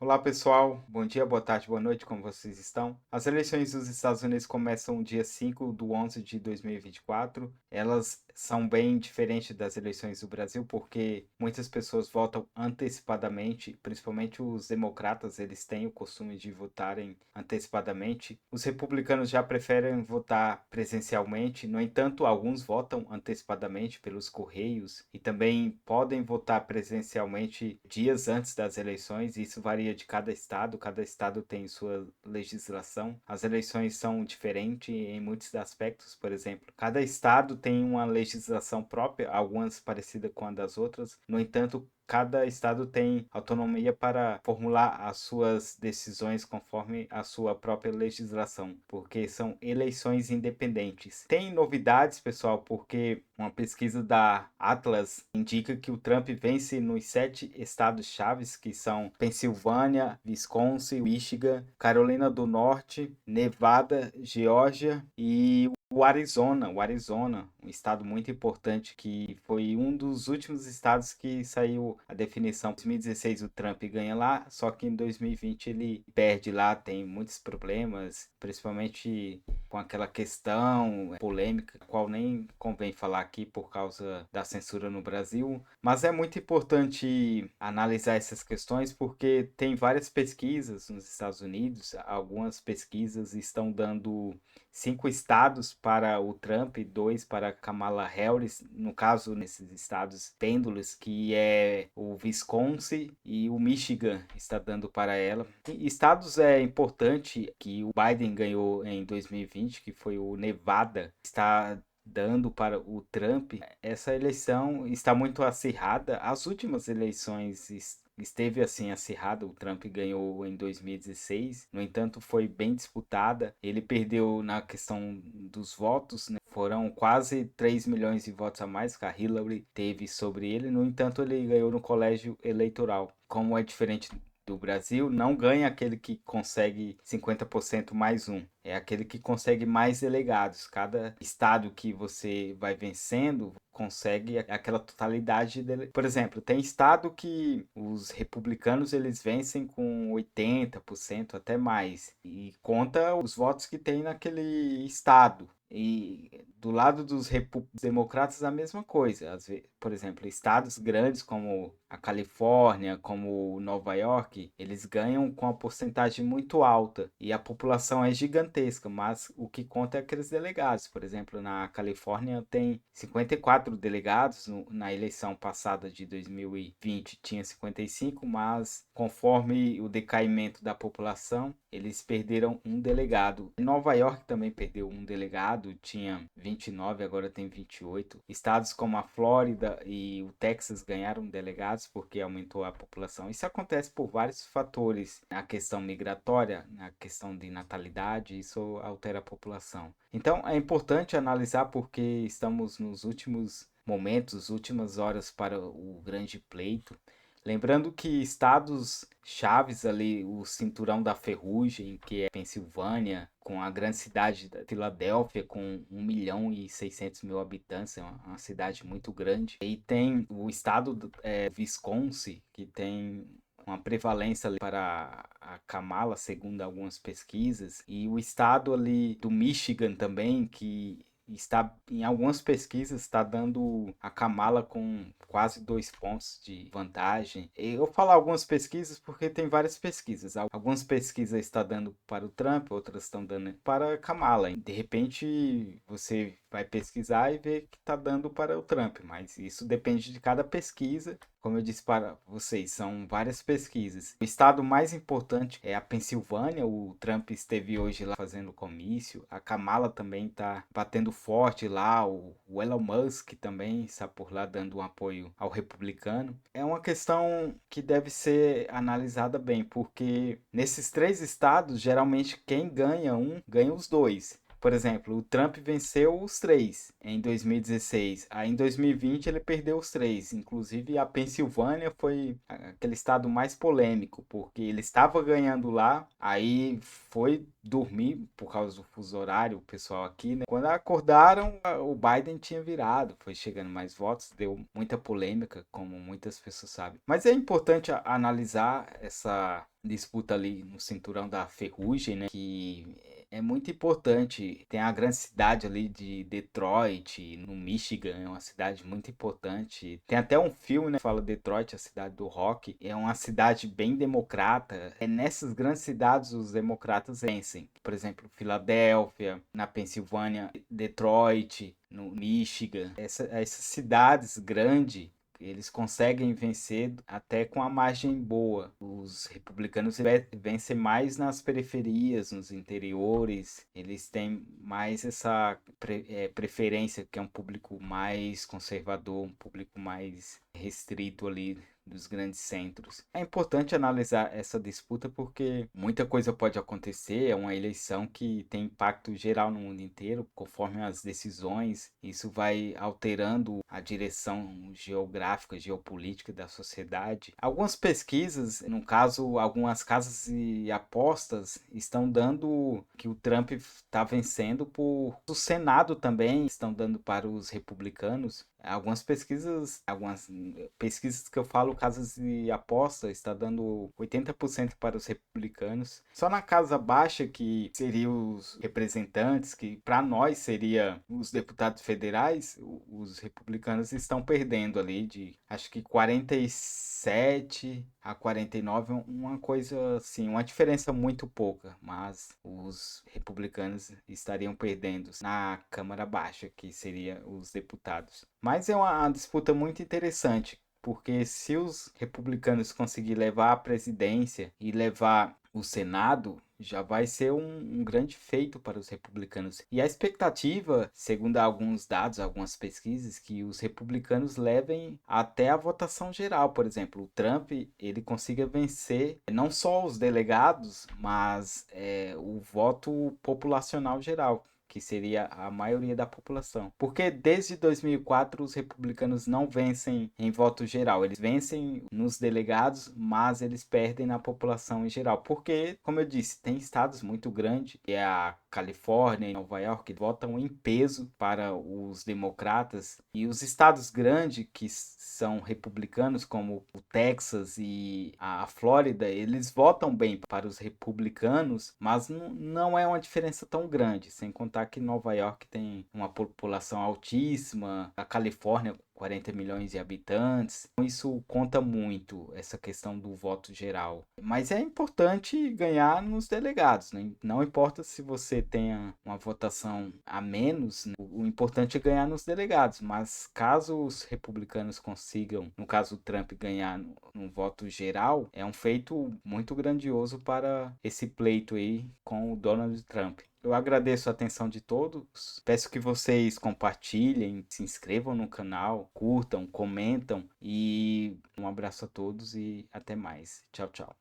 Olá pessoal, bom dia, boa tarde, boa noite, como vocês estão? As eleições dos Estados Unidos começam dia 5/11 de 2024. Elas são bem diferentes das eleições do Brasil porque muitas pessoas votam antecipadamente, principalmente os democratas, eles têm o costume de votarem antecipadamente. Os republicanos já preferem votar presencialmente, no entanto, alguns votam antecipadamente pelos correios e também podem votar presencialmente dias antes das eleições. Isso varia de cada estado tem sua legislação. As eleições são diferentes em muitos aspectos, por exemplo, cada estado tem uma legislação própria, algumas parecidas com a das outras. No entanto, cada estado tem autonomia para formular as suas decisões conforme a sua própria legislação, porque são eleições independentes. Tem novidades, pessoal, porque uma pesquisa da Atlas indica que o Trump vence nos 7 estados chaves, que são Pensilvânia, Wisconsin, Michigan, Carolina do Norte, Nevada, Geórgia e o Arizona, um estado muito importante que foi um dos últimos estados que saiu a definição. Em 2016 o Trump ganha lá, só que em 2020 ele perde lá, tem muitos problemas, principalmente com aquela questão polêmica, qual nem convém falar aqui por causa da censura no Brasil, mas é muito importante analisar essas questões porque tem várias pesquisas nos Estados Unidos, algumas pesquisas estão dando 5 estados para o Trump e 2 para Kamala Harris, no caso, nesses estados pêndulos, que é o Wisconsin e o Michigan está dando para ela. E estados é importante que o Biden ganhou em 2020, que foi o Nevada, está dando para o Trump. Essa eleição está muito acirrada. As últimas eleições esteve assim acirrada. O Trump ganhou em 2016, no entanto foi bem disputada. Ele perdeu na questão dos votos, né? Foram quase 3 milhões de votos a mais que a Hillary teve sobre ele. No entanto, ele ganhou no colégio eleitoral. Como é diferente do Brasil, não ganha aquele que consegue 50% mais um. É aquele que consegue mais delegados. Cada estado que você vai vencendo consegue aquela totalidade dele. Por exemplo, tem estado que os republicanos eles vencem com 80% até mais e conta os votos que tem naquele estado. E do lado dos democratas a mesma coisa. Às vezes, por exemplo, estados grandes como a Califórnia, como Nova York, eles ganham com a porcentagem muito alta e a população é gigantesca, mas o que conta é aqueles delegados. Por exemplo, na Califórnia tem 54 delegados, na eleição passada de 2020 tinha 55, mas conforme o decaimento da população, eles perderam um delegado. Nova York também perdeu um delegado, tinha 29, agora tem 28. Estados como a Flórida e o Texas ganharam delegados porque aumentou a população. Isso acontece por vários fatores. A questão migratória, a questão de natalidade, isso altera a população. Então é importante analisar porque estamos nos últimos momentos, últimas horas para o grande pleito. Lembrando que estados chaves ali, o cinturão da ferrugem, que é Pensilvânia, com a grande cidade da Filadélfia, com 1.600.000 habitantes, é uma cidade muito grande. E tem o estado do Wisconsin, que tem uma prevalência ali para a Kamala, segundo algumas pesquisas, e o estado ali do Michigan também, que está em algumas pesquisas está dando a Kamala com quase 2 pontos de vantagem. Eu vou falar algumas pesquisas porque tem várias pesquisas. Algumas pesquisas estão dando para o Trump, outras estão dando para a Kamala. De repente você vai pesquisar e ver que está dando para o Trump, mas isso depende de cada pesquisa. Como eu disse para vocês, são várias pesquisas. O estado mais importante é a Pensilvânia. O Trump esteve hoje lá fazendo comício. A Kamala também está batendo forte lá. O Elon Musk também está por lá dando um apoio ao republicano. É uma questão que deve ser analisada bem, porque nesses 3 estados, geralmente quem ganha um, ganha os dois. Por exemplo, o Trump venceu os 3 em 2016. Aí em 2020 ele perdeu os 3. Inclusive a Pensilvânia foi aquele estado mais polêmico, porque ele estava ganhando lá, aí foi dormir por causa do fuso horário, o pessoal aqui, né? Quando acordaram, o Biden tinha virado, foi chegando mais votos, deu muita polêmica, como muitas pessoas sabem. Mas é importante analisar disputa ali no cinturão da Ferrugem, né? Que é muito importante. Tem a grande cidade ali de Detroit, no Michigan, é uma cidade muito importante. Tem até um filme, né, que fala Detroit, a cidade do rock. É uma cidade bem democrata. É nessas grandes cidades os democratas vencem. Por exemplo, Filadélfia, na Pensilvânia, Detroit, no Michigan. Essas cidades grandes eles conseguem vencer até com a margem boa. Os republicanos vencem mais nas periferias, nos interiores. Eles têm mais essa preferência, que é um público mais conservador, um público mais restrito ali dos grandes centros. É importante analisar essa disputa porque muita coisa pode acontecer, é uma eleição que tem impacto geral no mundo inteiro, conforme as decisões, isso vai alterando a direção geográfica, geopolítica da sociedade. Algumas pesquisas, no caso, algumas casas de apostas estão dando que o Trump está vencendo por o Senado também estão dando para os republicanos. Algumas pesquisas que eu falo, casas de aposta, está dando 80% para os republicanos. Só na casa baixa, que seria os representantes, que para nós seria os deputados federais, os republicanos estão perdendo ali de acho que 47 a 49, uma coisa assim, uma diferença muito pouca, mas os republicanos estariam perdendo na Câmara Baixa, que seria os deputados. Mas é uma disputa muito interessante, porque se os republicanos conseguirem levar a presidência e levar o Senado, já vai ser um grande feito para os republicanos. E a expectativa, segundo alguns dados, algumas pesquisas, que os republicanos levem até a votação geral. Por exemplo, o Trump ele consiga vencer não só os delegados, mas o voto populacional geral, que seria a maioria da população. Porque desde 2004 os republicanos não vencem em voto geral, eles vencem nos delegados, mas eles perdem na população em geral. Porque, como eu disse, tem estados muito grandes, que é a Califórnia e Nova York, que votam em peso para os democratas, e os estados grandes que são republicanos, como o Texas e a Flórida, eles votam bem para os republicanos, mas não é uma diferença tão grande, sem contar que Nova York tem uma população altíssima, a Califórnia 40 milhões de habitantes. Então isso conta muito, essa questão do voto geral. Mas é importante ganhar nos delegados, né? Não importa se você tenha uma votação a menos, né? O importante é ganhar nos delegados. Mas caso os republicanos consigam, no caso o Trump, ganhar no voto geral, é um feito muito grandioso para esse pleito aí com o Donald Trump. Eu agradeço a atenção de todos. Peço que vocês compartilhem, se inscrevam no canal, curtam, comentam e um abraço a todos e até mais. Tchau, tchau.